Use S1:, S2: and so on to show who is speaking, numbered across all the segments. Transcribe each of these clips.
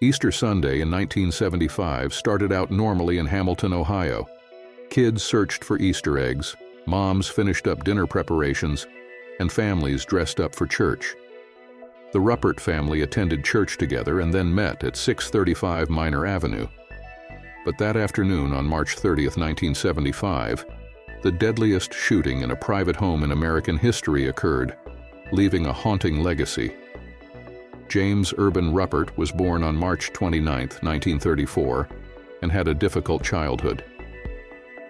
S1: Easter Sunday in 1975 started out normally in Hamilton, Ohio. Kids searched for Easter eggs, moms finished up dinner preparations, and families dressed up for church. The Ruppert family attended church together and then met at 635 Minor Avenue. But that afternoon on March 30, 1975, the deadliest shooting in a private home in American history occurred, leaving a haunting legacy. James Urban Ruppert was born on March 29, 1934, and had a difficult childhood.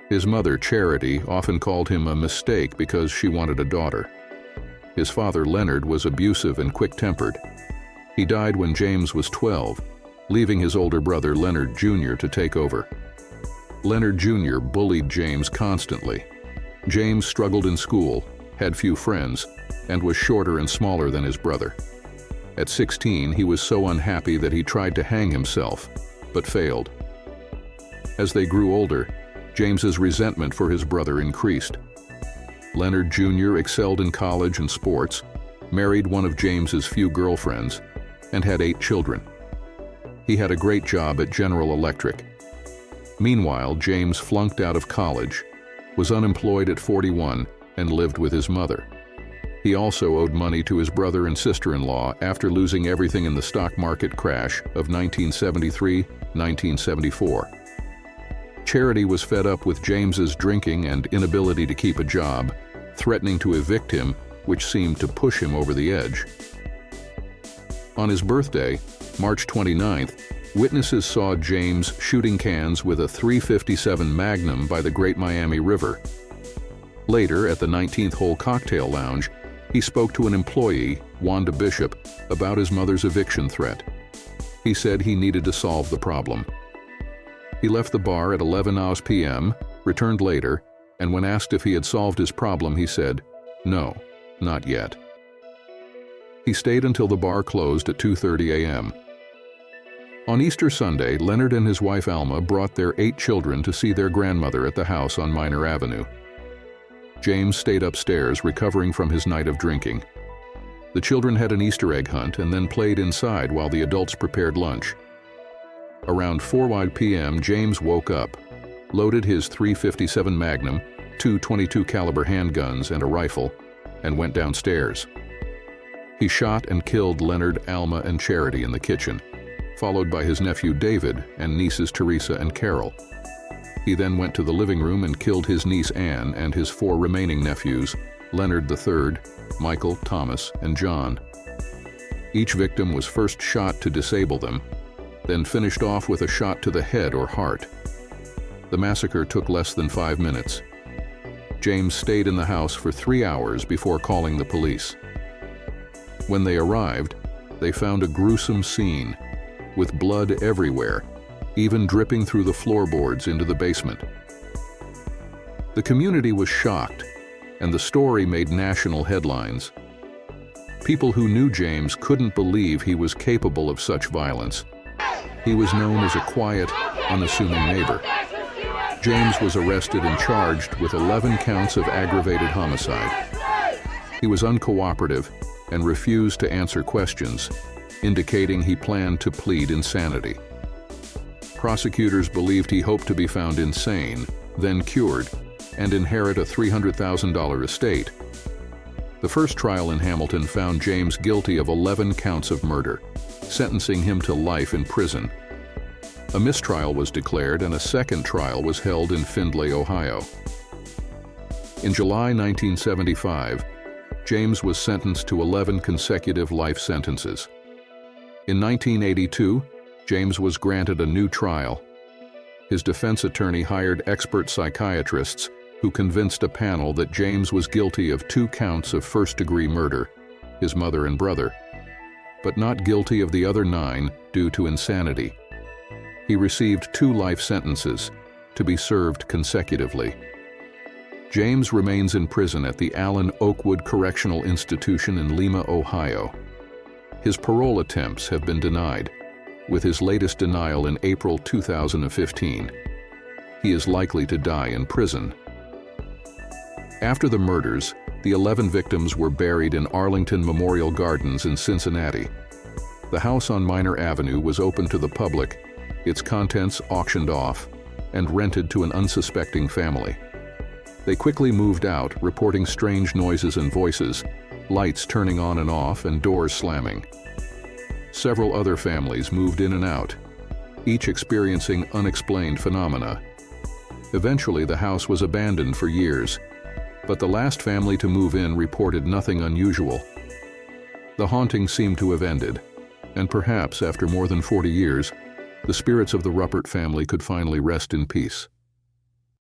S1: His mother, Charity, often called him a mistake because she wanted a daughter. His father, Leonard, was abusive and quick-tempered. He died when James was 12, leaving his older brother, Leonard Jr., to take over. Leonard Jr. bullied James constantly. James struggled in school, had few friends, and was shorter and smaller than his brother. At 16, he was so unhappy that he tried to hang himself, but failed. As they grew older, James's resentment for his brother increased. Leonard Jr. excelled in college and sports, married one of James's few girlfriends, and had 8 children. He had a great job at General Electric. Meanwhile, James flunked out of college, was unemployed at 41, and lived with his mother. He also owed money to his brother and sister-in-law after losing everything in the stock market crash of 1973-1974. Charity was fed up with James's drinking and inability to keep a job, threatening to evict him, which seemed to push him over the edge. On his birthday, March 29th, witnesses saw James shooting cans with a .357 Magnum by the Great Miami River. Later, at the 19th Hole Cocktail Lounge, he spoke to an employee, Wanda Bishop, about his mother's eviction threat. He said he needed to solve the problem. He left the bar at 11 p.m., returned later, and when asked if he had solved his problem, he said, "No, not yet." He stayed until the bar closed at 2:30 a.m. On Easter Sunday, Leonard and his wife Alma brought their 8 children to see their grandmother at the house on Minor Avenue. James stayed upstairs, recovering from his night of drinking. The children had an Easter egg hunt and then played inside while the adults prepared lunch. Around 4 p.m., James woke up, loaded his .357 Magnum, 2 .22 caliber handguns, and a rifle, and went downstairs. He shot and killed Leonard, Alma, and Charity in the kitchen, followed by his nephew David and nieces Teresa and Carol. He then went to the living room and killed his niece Anne and his 4 remaining nephews, Leonard III, Michael, Thomas, and John. Each victim was first shot to disable them, then finished off with a shot to the head or heart. The massacre took less than 5 minutes. James stayed in the house for 3 hours before calling the police. When they arrived, they found a gruesome scene, with blood everywhere, even dripping through the floorboards into the basement. The community was shocked, and the story made national headlines. People who knew James couldn't believe he was capable of such violence. He was known as a quiet, unassuming neighbor. James was arrested and charged with 11 counts of aggravated homicide. He was uncooperative and refused to answer questions, indicating he planned to plead insanity. Prosecutors believed he hoped to be found insane, then cured, and inherit a $300,000 estate. The first trial in Hamilton found James guilty of 11 counts of murder, sentencing him to life in prison. A mistrial was declared and a second trial was held in Findlay, Ohio. In July 1975, James was sentenced to 11 consecutive life sentences. In 1982, James was granted a new trial. His defense attorney hired expert psychiatrists who convinced a panel that James was guilty of 2 counts of first-degree murder, his mother and brother, but not guilty of the other 9 due to insanity. He received 2 life sentences, to be served consecutively. James remains in prison at the Allen Oakwood Correctional Institution in Lima, Ohio. His parole attempts have been denied, with his latest denial in April 2015. He is likely to die in prison. After the murders, the 11 victims were buried in Arlington Memorial Gardens in Cincinnati. The house on Minor Avenue was open to the public, its contents auctioned off, and rented to an unsuspecting family. They quickly moved out, reporting strange noises and voices, lights turning on and off, and doors slamming. Several other families moved in and out, each experiencing unexplained phenomena. Eventually, the house was abandoned for years, but the last family to move in reported nothing unusual. The haunting seemed to have ended, and perhaps after more than 40 years, the spirits of the Ruppert family could finally rest in peace.